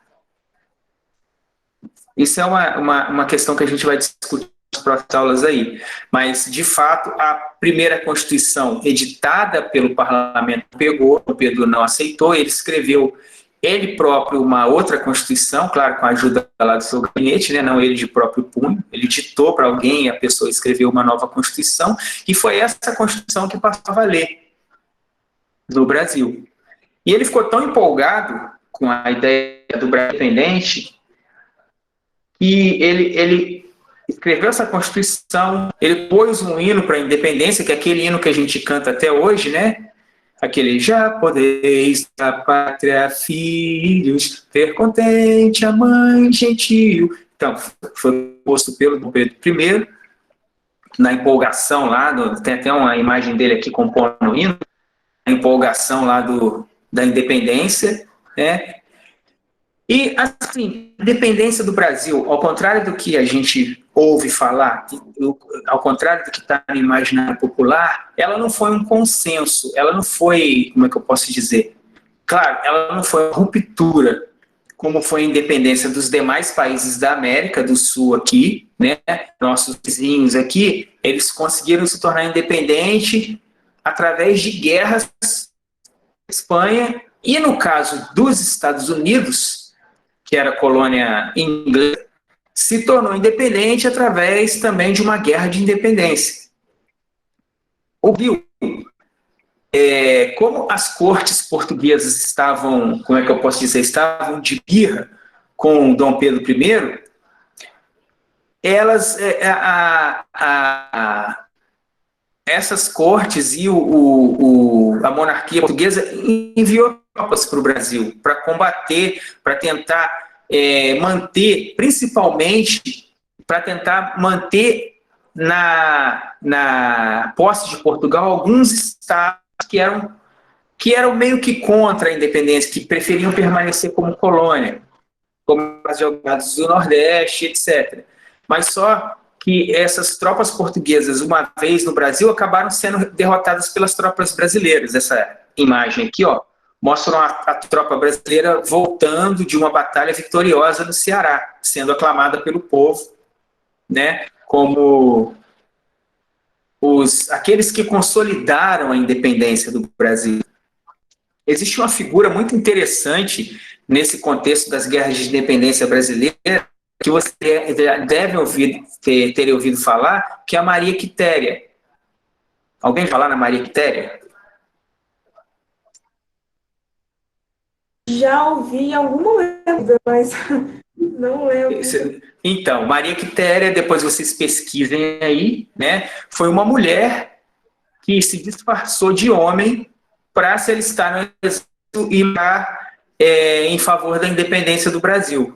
Isso é uma questão que a gente vai discutir nas próximas aulas aí. Mas, de fato, a primeira Constituição editada pelo parlamento pegou, o Pedro não aceitou, ele escreveu ele próprio uma outra Constituição, claro, com a ajuda lá do seu gabinete, né, não ele de próprio punho, ele ditou para alguém e a pessoa escreveu uma nova Constituição, e foi essa Constituição que passou a valer no Brasil. E ele ficou tão empolgado com a ideia do Brasil independente que ele escreveu essa Constituição, ele pôs um hino para a independência, que é aquele hino que a gente canta até hoje, né? Aquele já podeis da pátria, filhos, ter contente a mãe gentil. Então, foi posto pelo Dom Pedro I, na empolgação lá, tem até uma imagem dele aqui compondo o hino, a empolgação lá da independência, né? E, assim, a independência do Brasil, ao contrário do que a gente ouve falar, ao contrário do que está no imaginário popular, ela não foi um consenso, ela não foi, como é que eu posso dizer? Claro, ela não foi uma ruptura, como foi a independência dos demais países da América do Sul aqui, né? Nossos vizinhos aqui, eles conseguiram se tornar independentes através de guerras na Espanha e, no caso dos Estados Unidos, que era colônia inglesa, se tornou independente através também de uma guerra de independência. O Brasil, como as cortes portuguesas estavam, como é que eu posso dizer, estavam de birra com Dom Pedro I, elas, essas cortes e a monarquia portuguesa enviou tropas para o Brasil para combater, para tentar manter, principalmente, para tentar manter na posse de Portugal alguns estados que eram meio que contra a independência, que preferiam permanecer como colônia, como as jogadas do Nordeste, etc. Mas só que essas tropas portuguesas, uma vez no Brasil, acabaram sendo derrotadas pelas tropas brasileiras. Essa imagem aqui, ó, mostra a tropa brasileira voltando de uma batalha vitoriosa no Ceará, sendo aclamada pelo povo, né, como aqueles que consolidaram a independência do Brasil. Existe uma figura muito interessante nesse contexto das guerras de independência brasileira, que você deve ter ouvido falar, que é a Maria Quitéria. Alguém falar na Maria Quitéria? Já ouvi em algum momento, mas não lembro. Então, Maria Quitéria, depois vocês pesquisem aí, né? Foi uma mulher que se disfarçou de homem para se alistar no exército e ir em favor da independência do Brasil.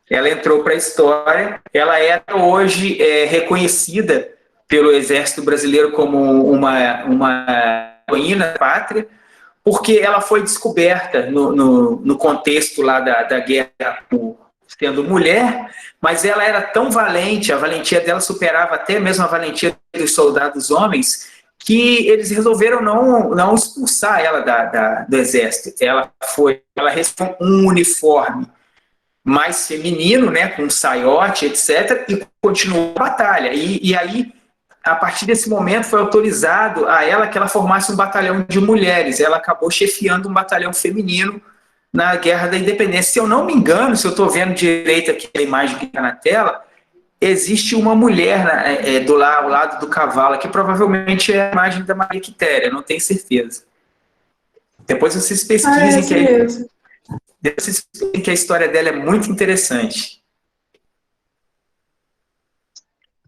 Ela entrou para a história, ela é hoje reconhecida pelo Exército Brasileiro como uma heroína da pátria, porque ela foi descoberta no contexto lá da guerra sendo mulher, mas ela era tão valente, a valentia dela superava até mesmo a valentia dos soldados homens, que eles resolveram não expulsar ela do exército. Ela recebeu um uniforme mais feminino, né, com saiote, etc., e continuou a batalha. E aí, a partir desse momento, foi autorizado a ela que ela formasse um batalhão de mulheres. Ela acabou chefiando um batalhão feminino na Guerra da Independência. Se eu não me engano, se eu estou vendo direito aqui a imagem que está na tela, existe uma mulher ao lado do cavalo, que provavelmente é a imagem da Maria Quitéria, não tenho certeza. Depois vocês pesquisem, que a história dela é muito interessante.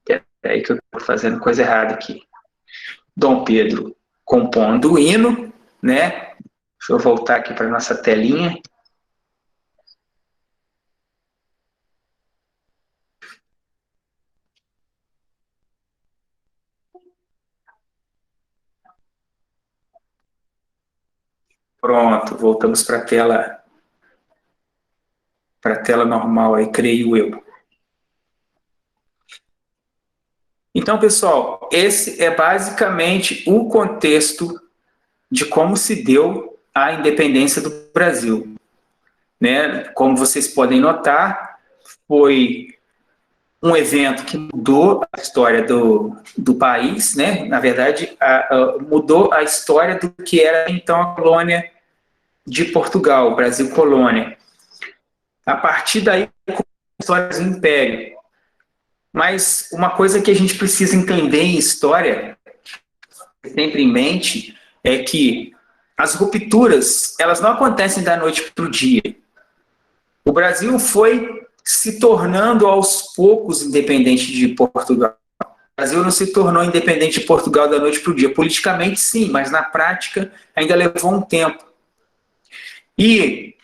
É aí que eu estou fazendo coisa errada aqui. Dom Pedro compondo o hino, né? Deixa eu voltar aqui para a nossa telinha. Pronto, voltamos para a tela normal aí, creio eu. Então, pessoal, esse é basicamente o contexto de como se deu a independência do Brasil, né? Como vocês podem notar, foi um evento que mudou a história do país, né? Na verdade, mudou a história do que era então a colônia de Portugal, o Brasil colônia. A partir daí, a história do Império. Mas uma coisa que a gente precisa entender em história, sempre em mente, é que as rupturas, elas não acontecem da noite para o dia. O Brasil foi se tornando aos poucos independente de Portugal. O Brasil não se tornou independente de Portugal da noite para o dia. Politicamente, sim, mas na prática ainda levou um tempo. E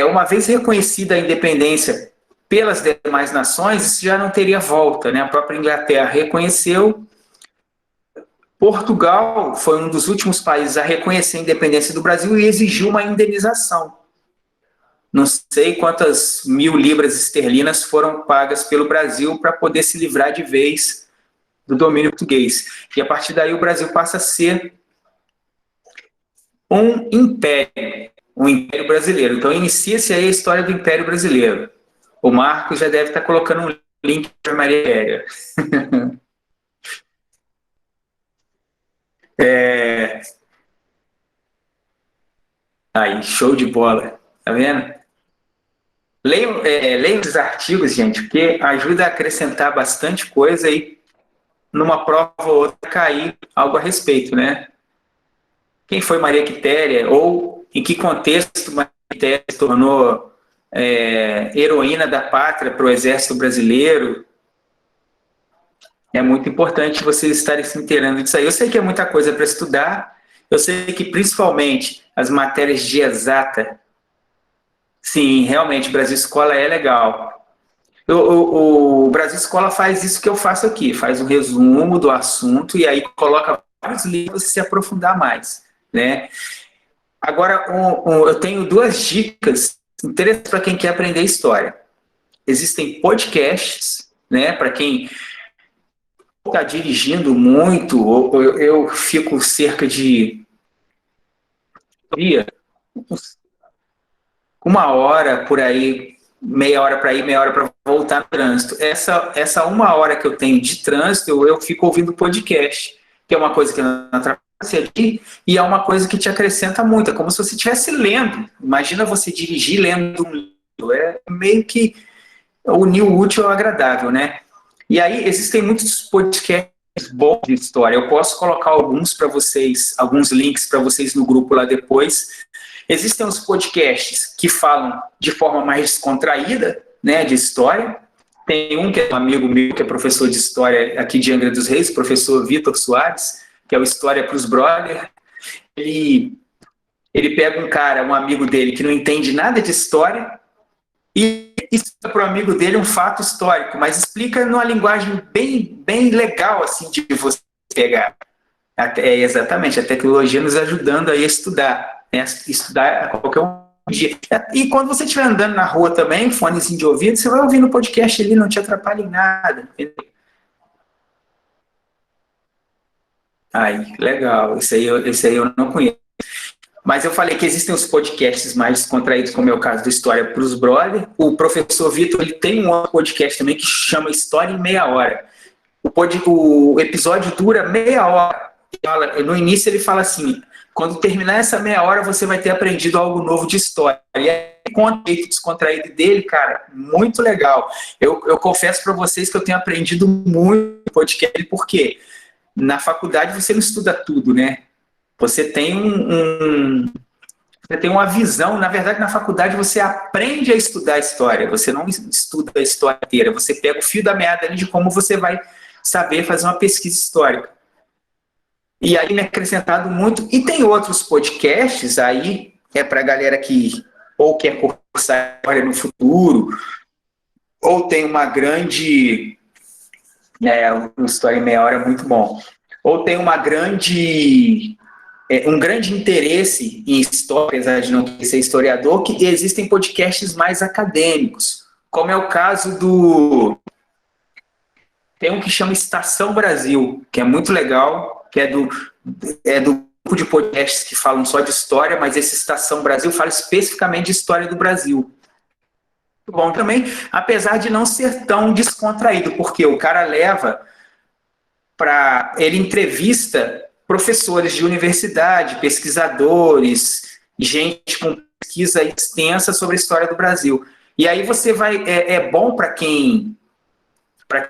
uma vez reconhecida a independência pelas demais nações, isso já não teria volta, né? A própria Inglaterra reconheceu. Portugal foi um dos últimos países a reconhecer a independência do Brasil e exigiu uma indenização. Não sei quantas 1.000 libras esterlinas foram pagas pelo Brasil para poder se livrar de vez do domínio português. E a partir daí o Brasil passa a ser um império brasileiro. Então inicia-se aí a história do Império Brasileiro. O Marcos já deve estar colocando um link para a Maria Quitéria. Aí, show de bola. Tá vendo? Leiam os artigos, gente, porque ajuda a acrescentar bastante coisa e numa prova ou outra cair algo a respeito, né? Quem foi Maria Quitéria? Ou em que contexto Maria Quitéria se tornou heroína da pátria para o Exército Brasileiro? É muito importante vocês estarem se inteirando disso aí. Eu sei que é muita coisa para estudar, eu sei que principalmente as matérias de exata, sim, realmente, Brasil Escola é legal. O Brasil Escola faz isso que eu faço aqui, faz um resumo do assunto e aí coloca vários livros para se aprofundar mais. né? Agora, eu tenho 2 dicas interessantes para quem quer aprender história. Existem podcasts, né? Para quem está dirigindo muito, eu fico cerca de 1 hora por aí, meia hora para ir, meia hora para voltar no trânsito. Essa 1 hora que eu tenho de trânsito, eu fico ouvindo podcast, que é uma coisa que não atrapalha ali, e é uma coisa que te acrescenta muito. É como se você estivesse lendo. Imagina você dirigir lendo um livro. É meio que unir o útil ao agradável, né? E aí existem muitos podcasts bons de história. Eu posso colocar alguns para vocês, alguns links para vocês no grupo lá depois. Existem os podcasts que falam de forma mais descontraída, né, de história. Tem um que é um amigo meu, que é professor de história aqui de Angra dos Reis, o professor Vitor Soares, que é o História para os Brothers. Ele pega um cara, um amigo dele, que não entende nada de história e explica para o amigo dele um fato histórico, mas explica numa linguagem bem legal, assim, de você pegar. Exatamente, a tecnologia nos ajudando aí a estudar, né? Estudar a qualquer dia. E quando você estiver andando na rua também, fonezinho de ouvido, você vai ouvindo o podcast ali, não te atrapalha em nada. Aí, legal, esse aí eu não conheço. Mas eu falei que existem os podcasts mais descontraídos, como é o caso do História para os Brothers. O professor Vitor, ele tem um outro podcast também que chama História em Meia Hora. O episódio dura meia hora. No início ele fala assim, quando terminar essa meia hora você vai ter aprendido algo novo de história. E aí, com o jeito descontraído dele, cara, muito legal. Eu confesso para vocês que eu tenho aprendido muito no podcast, porque na faculdade você não estuda tudo, né? Você tem você tem uma visão. Na verdade, na faculdade você aprende a estudar a história. Você não estuda a história inteira. Você pega o fio da meada ali de como você vai saber fazer uma pesquisa histórica. E aí me acrescentado muito. E tem outros podcasts aí, para a galera que ou quer cursar história no futuro, ou tem uma grande... uma história em meia hora é muito bom. Ou tem um grande interesse em história, apesar de não ser historiador, que existem podcasts mais acadêmicos, como é o caso tem um que chama Estação Brasil, que é muito legal, que é do grupo de podcasts que falam só de história, mas esse Estação Brasil fala especificamente de história do Brasil. Muito bom também, apesar de não ser tão descontraído, porque o cara ele entrevista professores de universidade, pesquisadores, gente com pesquisa extensa sobre a história do Brasil. E aí você vai... É bom para quem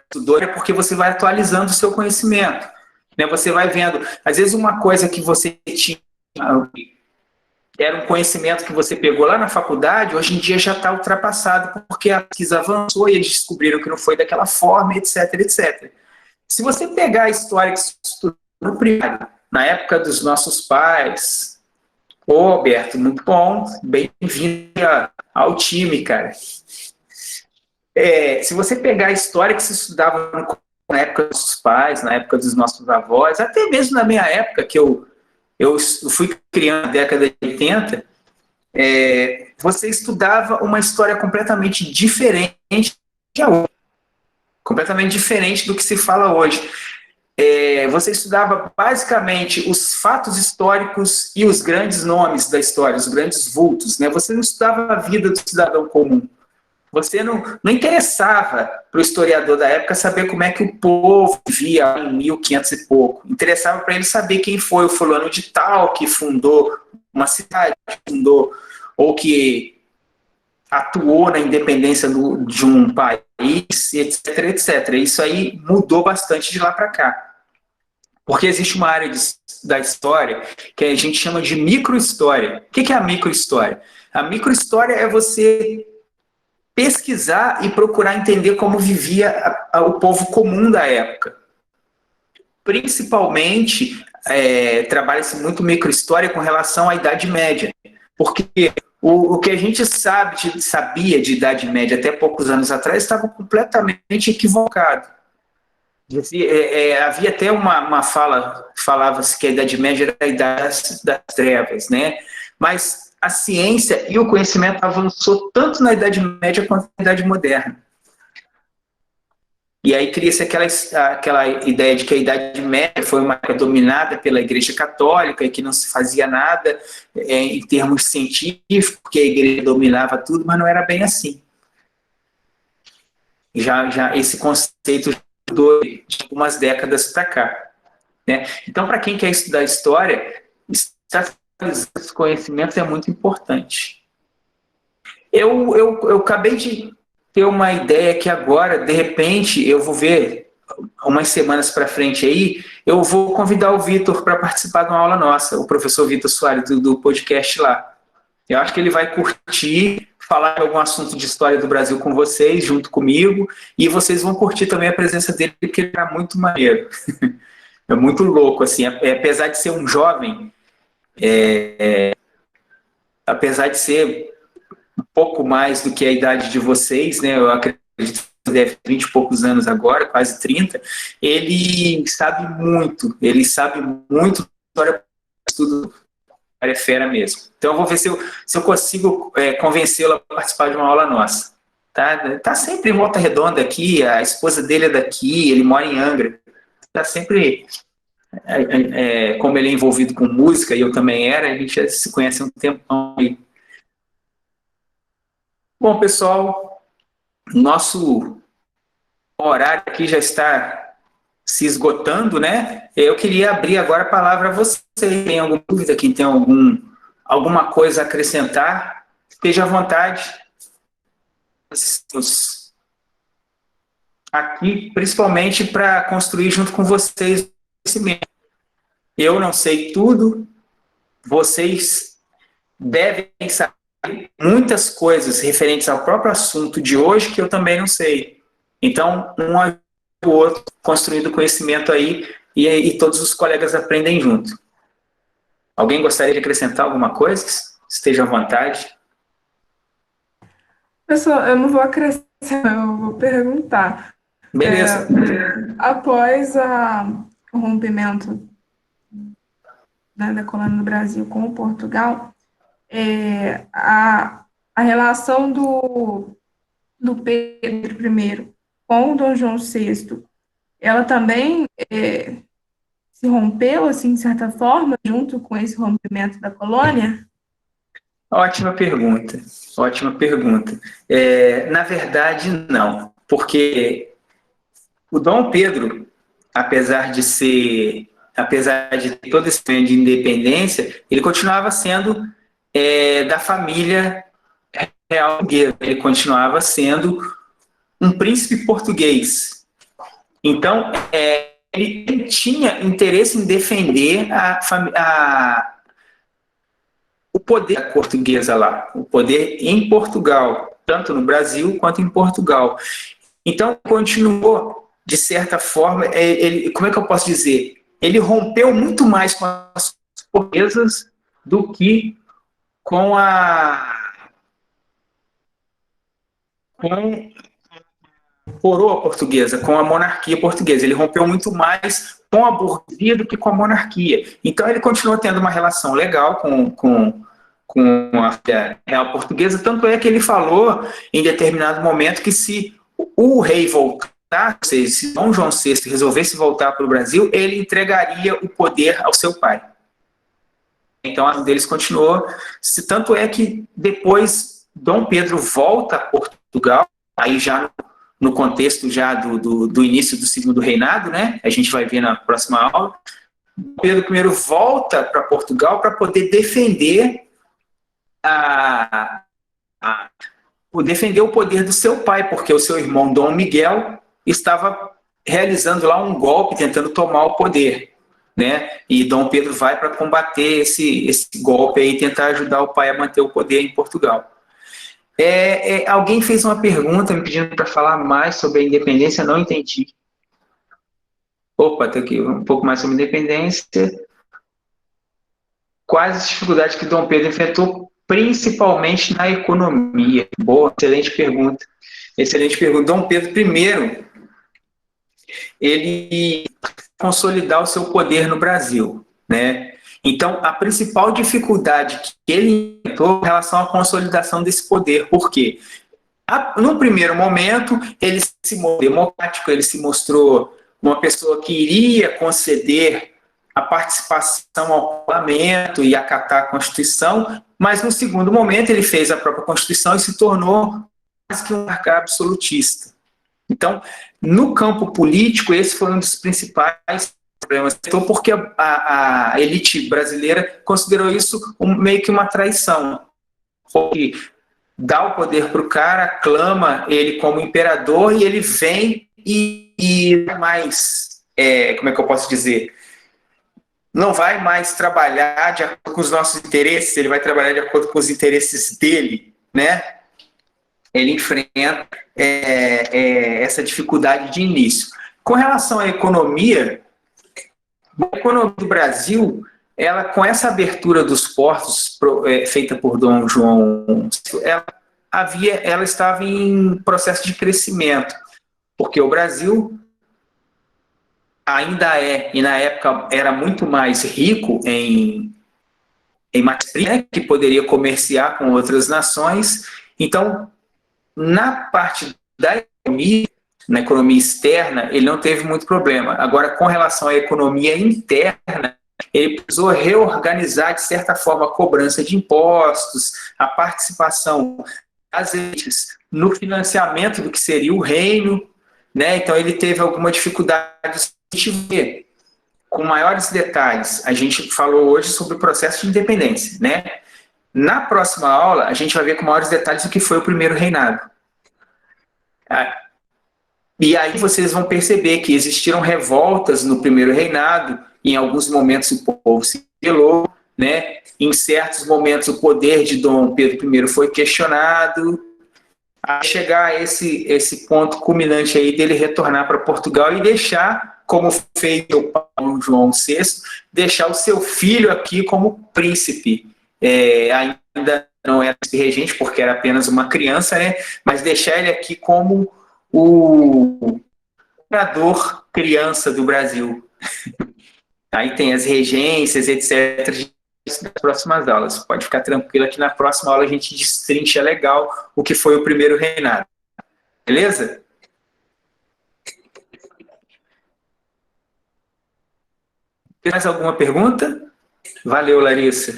estudou, porque você vai atualizando o seu conhecimento. Né? Você vai vendo... Às vezes uma coisa que você tinha... Era um conhecimento que você pegou lá na faculdade, hoje em dia já está ultrapassado, porque a pesquisa avançou e eles descobriram que não foi daquela forma, etc, etc. Se você pegar a história que se estudou no primário, na época dos nossos pais, Alberto, muito bom, bem-vindo ao time, cara. Se você pegar a história que se estudava na época dos nossos pais, na época dos nossos avós, até mesmo na minha época, que eu fui criando na década de 80, você estudava uma história completamente diferente de hoje. Completamente diferente do que se fala hoje. Você estudava basicamente os fatos históricos e os grandes nomes da história, os grandes vultos, né? Você não estudava a vida do cidadão comum. Você não interessava para o historiador da época saber como é que o povo vivia em 1500 e pouco. Interessava para ele saber quem foi o fulano de tal que fundou uma cidade, ou que atuou na independência de um país, etc, etc. Isso aí mudou bastante de lá para cá. Porque existe uma área da história que a gente chama de microhistória. O que é a microhistória? A microhistória é você pesquisar e procurar entender como vivia o povo comum da época. Principalmente, trabalha-se muito microhistória com relação à Idade Média. Porque o que a gente sabia de Idade Média até poucos anos atrás estava completamente equivocado. Havia até uma fala, falava-se que a Idade Média era a Idade das Trevas, né? Mas a ciência e o conhecimento avançou tanto na Idade Média quanto na Idade Moderna. E aí cria-se aquela ideia de que a Idade Média foi uma época dominada pela Igreja Católica e que não se fazia nada em termos científicos, porque a Igreja dominava tudo, mas não era bem assim. Já esse conceito mudou de algumas décadas para cá, né? Então, para quem quer estudar história, atualizar esse conhecimento é muito importante. Eu acabei de ter uma ideia que agora, de repente, eu vou ver umas semanas para frente aí, eu vou convidar o Vitor para participar de uma aula nossa, o professor Vitor Soares, do podcast lá. Eu acho que ele vai curtir falar de algum assunto de história do Brasil com vocês, junto comigo, e vocês vão curtir também a presença dele, porque ele é muito maneiro. É muito louco, assim, apesar de ser um jovem, apesar de ser um pouco mais do que a idade de vocês, né? Eu acredito que deve ter 20 e poucos anos agora, quase 30. Ele sabe muito história, tudo é fera mesmo. Então eu vou ver se eu consigo convencê-lo a participar de uma aula nossa. Tá sempre em Volta Redonda aqui, a esposa dele é daqui, ele mora em Angra. Tá sempre, como ele é envolvido com música, e eu também era, a gente já se conhece há um tempão aí. Bom, pessoal, nosso horário aqui já está se esgotando, né? Eu queria abrir agora a palavra a vocês. Tem alguma dúvida? Quem tem alguma coisa a acrescentar? Esteja à vontade. Estamos aqui principalmente para construir junto com vocês esse mesmo. Eu não sei tudo, vocês devem saber muitas coisas referentes ao próprio assunto de hoje que eu também não sei. Então, um ajuda o outro, construindo conhecimento aí, e todos os colegas aprendem junto. Alguém gostaria de acrescentar alguma coisa? Esteja à vontade. Pessoal, eu não vou acrescentar, eu vou perguntar. Beleza. Após o rompimento da colônia do Brasil com o Portugal, a relação do Pedro I com o Dom João VI, ela também se rompeu, assim, de certa forma, junto com esse rompimento da colônia? Ótima pergunta, ótima pergunta. Na verdade, não, porque o Dom Pedro, apesar de ter todo esse sonho de independência, ele continuava sendo da família real portuguesa, ele continuava sendo um príncipe português. Então, ele tinha interesse em defender o poder portuguesa lá, o poder em Portugal, tanto no Brasil quanto em Portugal. Então, continuou, de certa forma, como é que eu posso dizer? Ele rompeu muito mais com as portuguesas do que com a coroa portuguesa, com a monarquia portuguesa. Ele rompeu muito mais com a burguesia do que com a monarquia. Então, ele continuou tendo uma relação legal com a real portuguesa, tanto é que ele falou, em determinado momento, que se o rei voltar, ou seja, se Dom João VI resolvesse voltar para o Brasil, ele entregaria o poder ao seu pai. Então, a deles continuou. Tanto é que depois Dom Pedro volta a Portugal, aí já no contexto já do início do segundo reinado, né? A gente vai ver na próxima aula. Pedro I volta para Portugal para poder defender o poder do seu pai, porque o seu irmão Dom Miguel estava realizando lá um golpe, tentando tomar o poder, né? E Dom Pedro vai para combater esse golpe aí, tentar ajudar o pai a manter o poder em Portugal. Alguém fez uma pergunta me pedindo para falar mais sobre a independência, não entendi. Opa, tá aqui, um pouco mais sobre a independência. Quais as dificuldades que Dom Pedro enfrentou, principalmente na economia? Boa, excelente pergunta. Excelente pergunta. Dom Pedro I, ele consolidar o seu poder no Brasil, né? Então, a principal dificuldade que ele encontrou em relação à consolidação desse poder, por quê? No primeiro momento, ele se mostrou democrático, ele se mostrou uma pessoa que iria conceder a participação ao parlamento e acatar a Constituição, mas no segundo momento ele fez a própria Constituição e se tornou quase que um monarca absolutista. Então, no campo político, esse foi um dos principais problemas, porque a elite brasileira considerou isso meio que uma traição. Porque dá o poder para o cara, aclama ele como imperador e ele vem e mais, como é que eu posso dizer? Não vai mais trabalhar de acordo com os nossos interesses, ele vai trabalhar de acordo com os interesses dele, né? Ele enfrenta essa dificuldade de início. Com relação à economia, a economia do Brasil, ela, com essa abertura dos portos feita por Dom João, ela estava em processo de crescimento, porque o Brasil ainda e na época era muito mais rico em matéria-prima, né, que poderia comerciar com outras nações. Então, na parte da economia, na economia externa, ele não teve muito problema. Agora, com relação à economia interna, ele precisou reorganizar, de certa forma, a cobrança de impostos, a participação das elites no financiamento do que seria o reino, né? Então, ele teve alguma dificuldade. A gente vê com maiores detalhes. A gente falou hoje sobre o processo de independência, né? Na próxima aula, a gente vai ver com maiores detalhes o que foi o primeiro reinado. E aí vocês vão perceber que existiram revoltas no primeiro reinado, em alguns momentos o povo se rebelou, né? Em certos momentos o poder de Dom Pedro I foi questionado, a chegar a esse ponto culminante aí dele retornar para Portugal e deixar, como fez o Paulo João VI, deixar o seu filho aqui como príncipe. Ainda não era regente, porque era apenas uma criança, né? Mas deixar ele aqui como o imperador criança do Brasil. Aí tem as regências, etc., nas próximas aulas. Pode ficar tranquilo que na próxima aula a gente destrincha legal o que foi o primeiro reinado. Beleza? Tem mais alguma pergunta? Valeu, Larissa.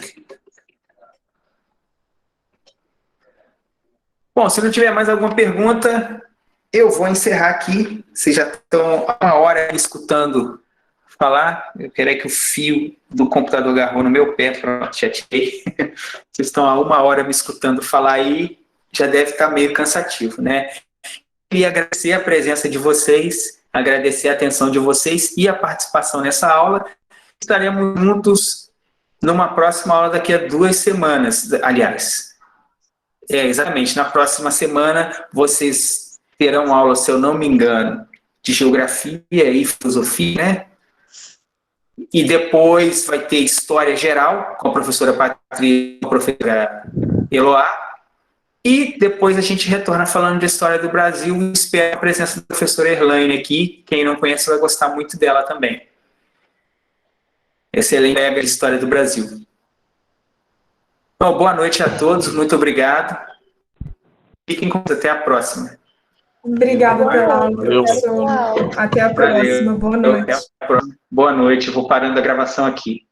Bom, se não tiver mais alguma pergunta, eu vou encerrar aqui. Vocês já estão há uma hora escutando falar. Eu quero que o fio do computador agarrou no meu pé. Pronto, chateei. Vocês estão há uma hora me escutando falar aí, já deve estar meio cansativo, né? Queria agradecer a presença de vocês, agradecer a atenção de vocês e a participação nessa aula. Estaremos juntos numa próxima aula daqui a 2 semanas, aliás. Exatamente, na próxima semana vocês terão aula, se eu não me engano, de geografia e filosofia, né? E depois vai ter história geral com a professora Patrícia, com a professora Eloá. E depois a gente retorna falando de história do Brasil e espero a presença da professora Erlaine aqui. Quem não conhece vai gostar muito dela também. Excelente de história do Brasil. Bom, boa noite a todos, muito obrigado. Fiquem com Deus, até a próxima. Obrigada pela aula, professor. Até a próxima. Boa noite. Até a próxima. Boa noite. Eu vou parando a gravação aqui.